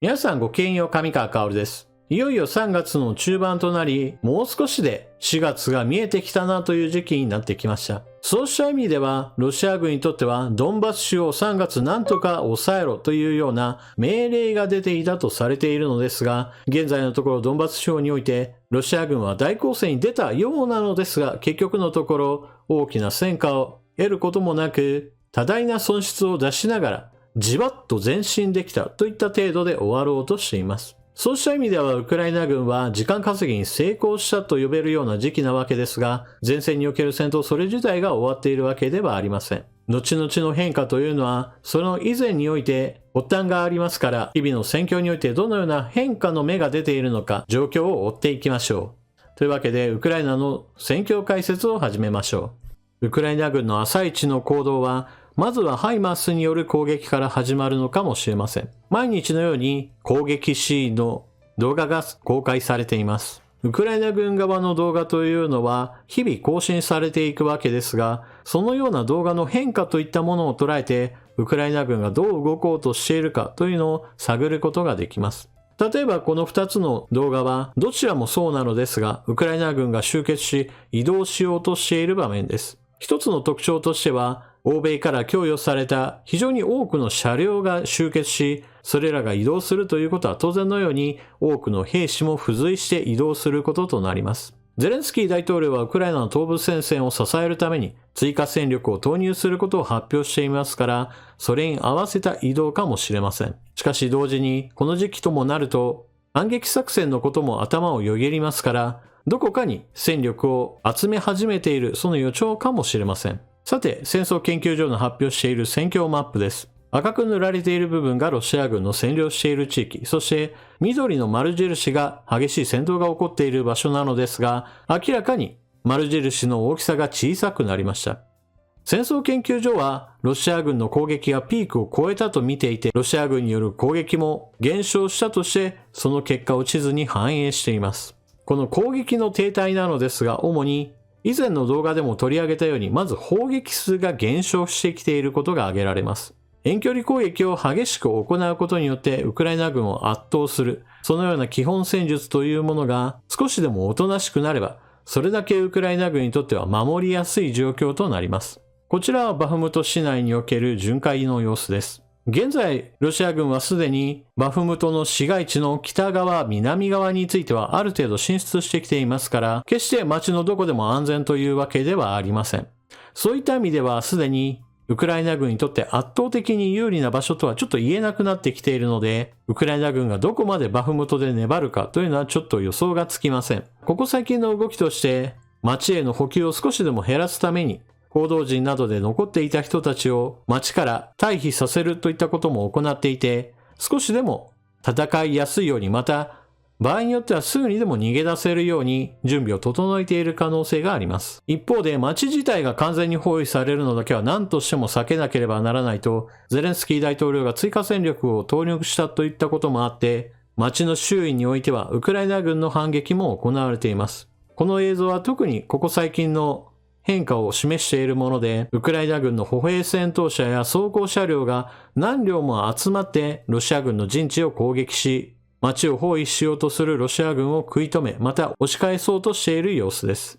皆さんごきげんよう、上川薫です。いよいよ3月の中盤となり、もう少しで4月が見えてきたなという時期になってきました。そうした意味では、ロシア軍にとってはドンバス州を3月なんとか抑えろというような命令が出ていたとされているのですが、現在のところドンバス州において、ロシア軍は大攻勢に出たようなのですが、結局のところ大きな戦果を得ることもなく、多大な損失を出しながら、じわっと前進できたといった程度で終わろうとしています。そうした意味ではウクライナ軍は時間稼ぎに成功したと呼べるような時期なわけですが、前線における戦闘それ自体が終わっているわけではありません。後々の変化というのは、その以前において発端がありますから、日々の戦況においてどのような変化の芽が出ているのか、状況を追っていきましょう。というわけで、ウクライナの戦況解説を始めましょう。ウクライナ軍の朝一の行動は、まずはハイマースによる攻撃から始まるのかもしれません。毎日のように攻撃シーンの動画が公開されています。ウクライナ軍側の動画というのは日々更新されていくわけですが、そのような動画の変化といったものを捉えて、ウクライナ軍がどう動こうとしているかというのを探ることができます。例えばこの2つの動画はどちらもそうなのですが、ウクライナ軍が集結し移動しようとしている場面です。一つの特徴としては、欧米から供与された非常に多くの車両が集結し、それらが移動するということは当然のように多くの兵士も付随して移動することとなります。ゼレンスキー大統領はウクライナの東部戦線を支えるために追加戦力を投入することを発表していますから、それに合わせた移動かもしれません。しかし同時にこの時期ともなると反撃作戦のことも頭をよぎりますから、どこかに戦力を集め始めているその予兆かもしれません。さて、戦争研究所の発表している戦況マップです。赤く塗られている部分がロシア軍の占領している地域、そして緑の丸印が激しい戦闘が起こっている場所なのですが、明らかに丸印の大きさが小さくなりました。戦争研究所はロシア軍の攻撃がピークを超えたと見ていて、ロシア軍による攻撃も減少したとして、その結果を地図に反映しています。この攻撃の停滞なのですが、主に以前の動画でも取り上げたように、まず砲撃数が減少してきていることが挙げられます。遠距離攻撃を激しく行うことによってウクライナ軍を圧倒する、そのような基本戦術というものが少しでもおとなしくなれば、それだけウクライナ軍にとっては守りやすい状況となります。こちらはバフムト市内における巡回の様子です。現在、ロシア軍はすでにバフムトの市街地の北側、南側についてはある程度進出してきていますから、決して街のどこでも安全というわけではありません。そういった意味ではすでにウクライナ軍にとって圧倒的に有利な場所とはちょっと言えなくなってきているので、ウクライナ軍がどこまでバフムトで粘るかというのはちょっと予想がつきません。ここ最近の動きとして、街への補給を少しでも減らすために、報道陣などで残っていた人たちを街から退避させるといったことも行っていて、少しでも戦いやすいように、また場合によってはすぐにでも逃げ出せるように準備を整えている可能性があります。一方で街自体が完全に包囲されるのだけは何としても避けなければならないと、ゼレンスキー大統領が追加戦力を投入したといったこともあって、街の周囲においてはウクライナ軍の反撃も行われています。この映像は特にここ最近の変化を示しているもので、ウクライナ軍の歩兵戦闘車や装甲車両が何両も集まってロシア軍の陣地を攻撃し、街を包囲しようとするロシア軍を食い止め、また押し返そうとしている様子です。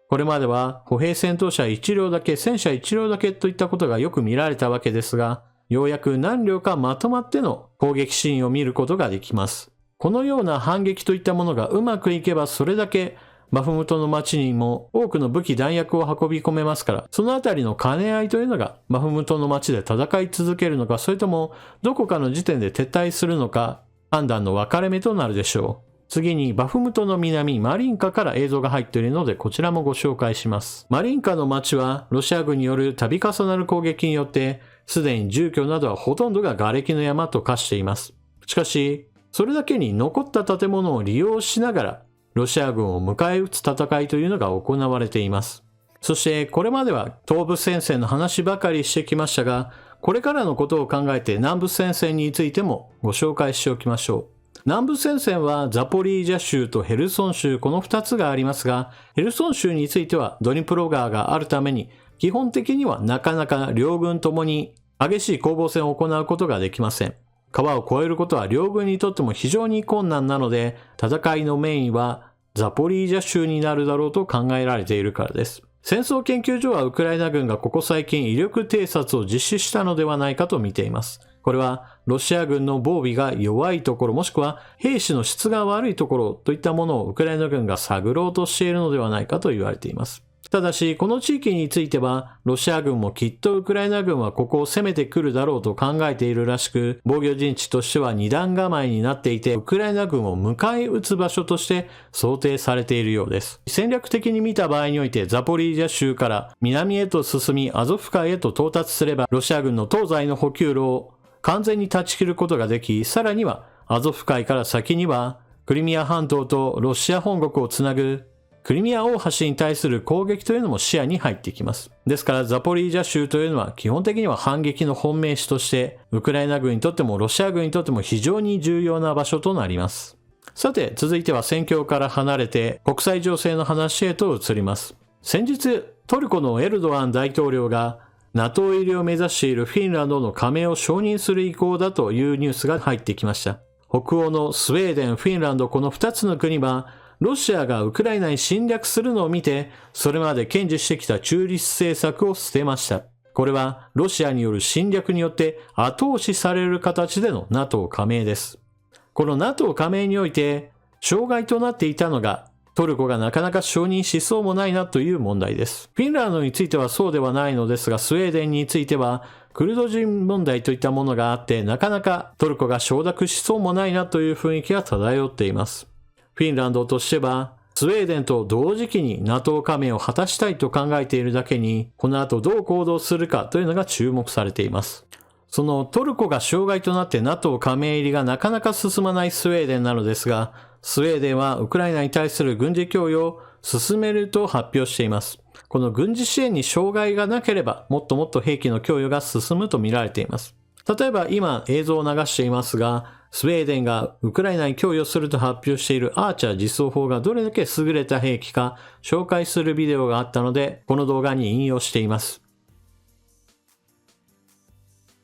これまでは歩兵戦闘車1両だけ、戦車1両だけといったことがよく見られたわけですが、ようやく何両かまとまっての攻撃シーンを見ることができます。このような反撃といったものがうまくいけばそれだけバフムトの街にも多くの武器弾薬を運び込めますから、そのあたりの兼ね合いというのがバフムトの街で戦い続けるのか、それともどこかの時点で撤退するのか、判断の分かれ目となるでしょう。次にバフムトの南マリンカから映像が入っているので、こちらもご紹介します。マリンカの街はロシア軍による度重なる攻撃によってすでに住居などはほとんどが瓦礫の山と化しています。しかしそれだけに残った建物を利用しながらロシア軍を迎え撃つ戦いというのが行われています。そしてこれまでは東部戦線の話ばかりしてきましたが、これからのことを考えて南部戦線についてもご紹介しておきましょう。南部戦線はザポリージャ州とヘルソン州、この2つがありますが、ヘルソン州についてはドニプロ川があるために、基本的にはなかなか両軍ともに激しい攻防戦を行うことができません。川を越えることは両軍にとっても非常に困難なので、戦いのメインはザポリージャ州になるだろうと考えられているからです。戦争研究所はウクライナ軍がここ最近威力偵察を実施したのではないかと見ています。これはロシア軍の防備が弱いところもしくは兵士の質が悪いところといったものをウクライナ軍が探ろうとしているのではないかと言われています。ただし、この地域については、ロシア軍もきっとウクライナ軍はここを攻めてくるだろうと考えているらしく、防御陣地としては二段構えになっていて、ウクライナ軍を迎え撃つ場所として想定されているようです。戦略的に見た場合において、ザポリージャ州から南へと進み、アゾフ海へと到達すれば、ロシア軍の東西の補給路を完全に断ち切ることができ、さらにはアゾフ海から先には、クリミア半島とロシア本国をつなぐクリミア大橋に対する攻撃というのも視野に入ってきます。ですからザポリージャ州というのは基本的には反撃の本命地としてウクライナ軍にとってもロシア軍にとっても非常に重要な場所となります。さて続いては戦況から離れて国際情勢の話へと移ります。先日トルコのエルドアン大統領が NATO 入りを目指しているフィンランドの加盟を承認する意向だというニュースが入ってきました。北欧のスウェーデン、フィンランドこの2つの国はロシアがウクライナに侵略するのを見て、それまで堅持してきた中立政策を捨てました。これはロシアによる侵略によって後押しされる形での NATO 加盟です。この NATO 加盟において障害となっていたのがトルコがなかなか承認しそうもないなという問題です。フィンランドについてはそうではないのですが、スウェーデンについてはクルド人問題といったものがあってなかなかトルコが承諾しそうもないなという雰囲気が漂っています。フィンランドとしては、スウェーデンと同時期に NATO 加盟を果たしたいと考えているだけに、この後どう行動するかというのが注目されています。そのトルコが障害となって NATO 加盟入りがなかなか進まないスウェーデンなのですが、スウェーデンはウクライナに対する軍事供与を進めると発表しています。この軍事支援に障害がなければ、もっともっと兵器の供与が進むと見られています。例えば今映像を流していますが、スウェーデンがウクライナに供与すると発表しているアーチャー自走砲がどれだけ優れた兵器か紹介するビデオがあったので、この動画に引用しています。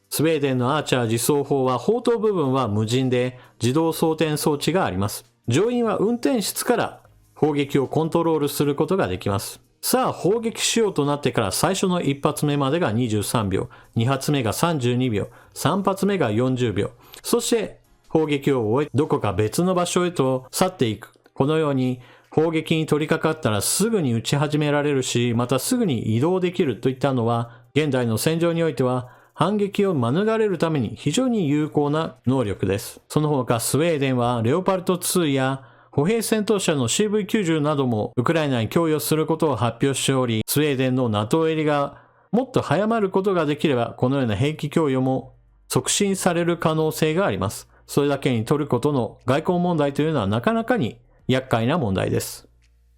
スウェーデンのアーチャー自走砲は砲塔部分は無人で自動装填装置があります。乗員は運転室から砲撃をコントロールすることができます。さあ砲撃しようとなってから最初の1発目までが23秒、2発目が32秒、3発目が40秒、そして砲撃を終えどこか別の場所へと去っていく。このように砲撃に取り掛かったらすぐに撃ち始められるし、またすぐに移動できるといったのは現代の戦場においては反撃を免れるために非常に有効な能力です。その他スウェーデンはレオパルト2や歩兵戦闘車の CV90 などもウクライナに供与することを発表しており、スウェーデンの NATO 入りがもっと早まることができればこのような兵器供与も促進される可能性があります。それだけにトルコとの外交問題というのはなかなかに厄介な問題です。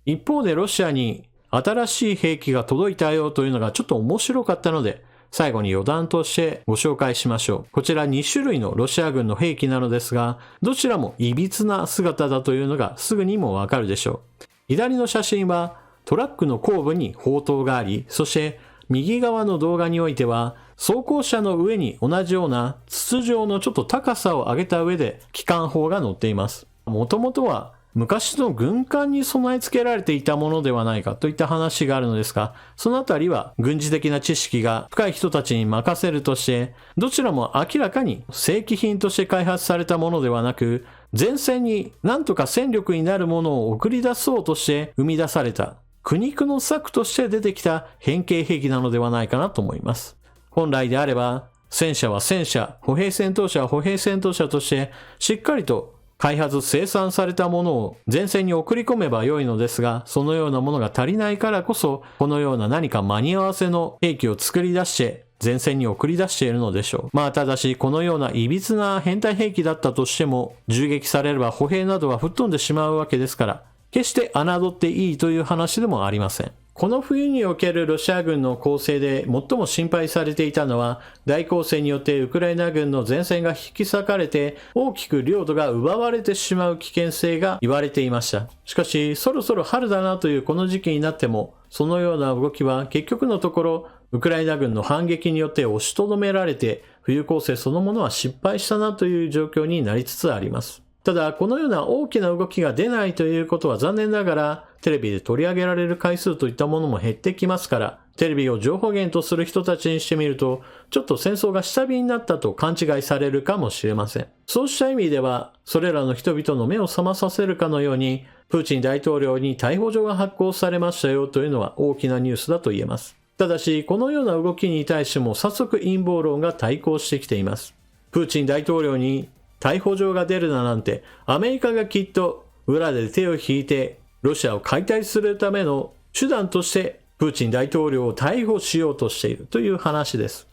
一方でロシアに新しい兵器が届いたよというのがちょっと面白かったので、最後に余談としてご紹介しましょう。こちら2種類のロシア軍の兵器なのですが、どちらも歪な姿だというのがすぐにもわかるでしょう。左の写真はトラックの後部に砲塔があり、そして右側の動画においては装甲車の上に同じような筒状のちょっと高さを上げた上で機関砲が乗っています。もともとは昔の軍艦に備え付けられていたものではないかといった話があるのですが、そのあたりは軍事的な知識が深い人たちに任せるとして、どちらも明らかに正規品として開発されたものではなく、前線に何とか戦力になるものを送り出そうとして生み出された苦肉の策として出てきた変形兵器なのではないかなと思います。本来であれば戦車は戦車、歩兵戦闘車は歩兵戦闘車としてしっかりと開発生産されたものを前線に送り込めば良いのですが、そのようなものが足りないからこそこのような何か間に合わせの兵器を作り出して前線に送り出しているのでしょう。ただしこのようないびつな変態兵器だったとしても銃撃されれば歩兵などは吹っ飛んでしまうわけですから、決して侮っていいという話でもありません。この冬におけるロシア軍の攻勢で最も心配されていたのは、大攻勢によってウクライナ軍の前線が引き裂かれて大きく領土が奪われてしまう危険性が言われていました。しかしそろそろ春だなというこの時期になっても、そのような動きは結局のところウクライナ軍の反撃によって押しとどめられて冬攻勢そのものは失敗したなという状況になりつつあります。ただ、このような大きな動きが出ないということは残念ながら、テレビで取り上げられる回数といったものも減ってきますから、テレビを情報源とする人たちにしてみると、ちょっと戦争が下火になったと勘違いされるかもしれません。そうした意味では、それらの人々の目を覚まさせるかのように、プーチン大統領に逮捕状が発行されましたよというのは大きなニュースだと言えます。ただし、このような動きに対しても早速陰謀論が対抗してきています。プーチン大統領に逮捕状が出るだなんて、アメリカがきっと裏で手を引いてロシアを解体するための手段としてプーチン大統領を逮捕しようとしているという話です。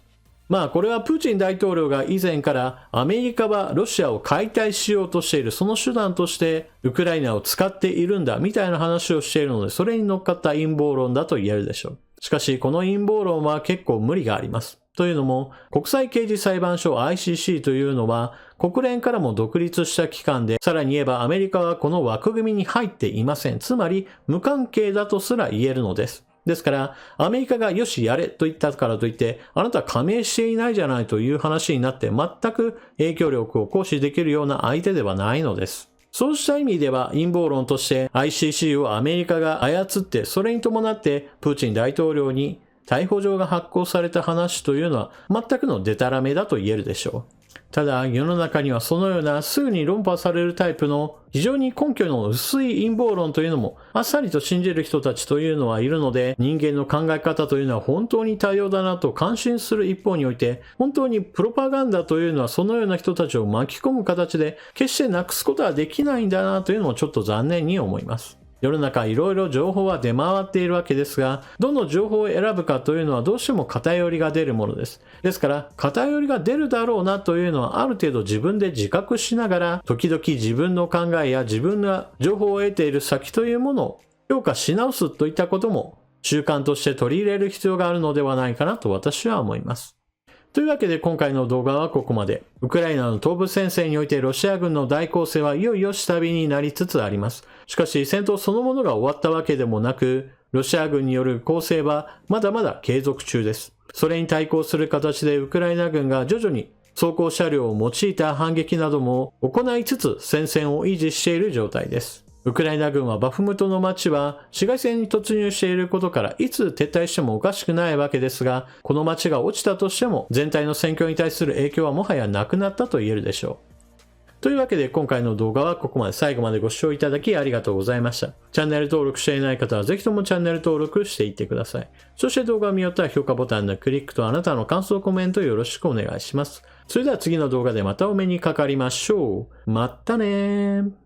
まあこれはプーチン大統領が以前からアメリカはロシアを解体しようとしているその手段としてウクライナを使っているんだみたいな話をしているので、それに乗っかった陰謀論だと言えるでしょう。しかしこの陰謀論は結構無理があります。というのも、国際刑事裁判所 ICC というのは国連からも独立した機関で、さらに言えばアメリカはこの枠組みに入っていません。つまり無関係だとすら言えるのです。ですから、アメリカがよしやれと言ったからといって、あなたは加盟していないじゃないという話になって全く影響力を行使できるような相手ではないのです。そうした意味では陰謀論として ICC をアメリカが操って、それに伴ってプーチン大統領に逮捕状が発行された話というのは全くのデタラメだと言えるでしょう。ただ世の中にはそのようなすぐに論破されるタイプの非常に根拠の薄い陰謀論というのもあっさりと信じる人たちというのはいるので、人間の考え方というのは本当に多様だなと感心する一方において、本当にプロパガンダというのはそのような人たちを巻き込む形で決してなくすことはできないんだなというのもちょっと残念に思います。世の中いろいろ情報は出回っているわけですが、どの情報を選ぶかというのはどうしても偏りが出るものです。ですから偏りが出るだろうなというのはある程度自分で自覚しながら、時々自分の考えや自分が情報を得ている先というものを評価し直すといったことも習慣として取り入れる必要があるのではないかなと私は思います。というわけで今回の動画はここまで。ウクライナの東部戦線においてロシア軍の大攻勢はいよいよ下火になりつつあります。しかし戦闘そのものが終わったわけでもなく、ロシア軍による攻勢はまだまだ継続中です。それに対抗する形でウクライナ軍が徐々に装甲車両を用いた反撃なども行いつつ戦線を維持している状態です。ウクライナ軍はバフムトの町は市街戦に突入していることからいつ撤退してもおかしくないわけですが、この町が落ちたとしても全体の戦況に対する影響はもはやなくなったと言えるでしょう。というわけで今回の動画はここまで。最後までご視聴いただきありがとうございました。チャンネル登録していない方はぜひともチャンネル登録していってください。そして動画を見よったら評価ボタンのクリックとあなたの感想コメントよろしくお願いします。それでは次の動画でまたお目にかかりましょう。まったねー。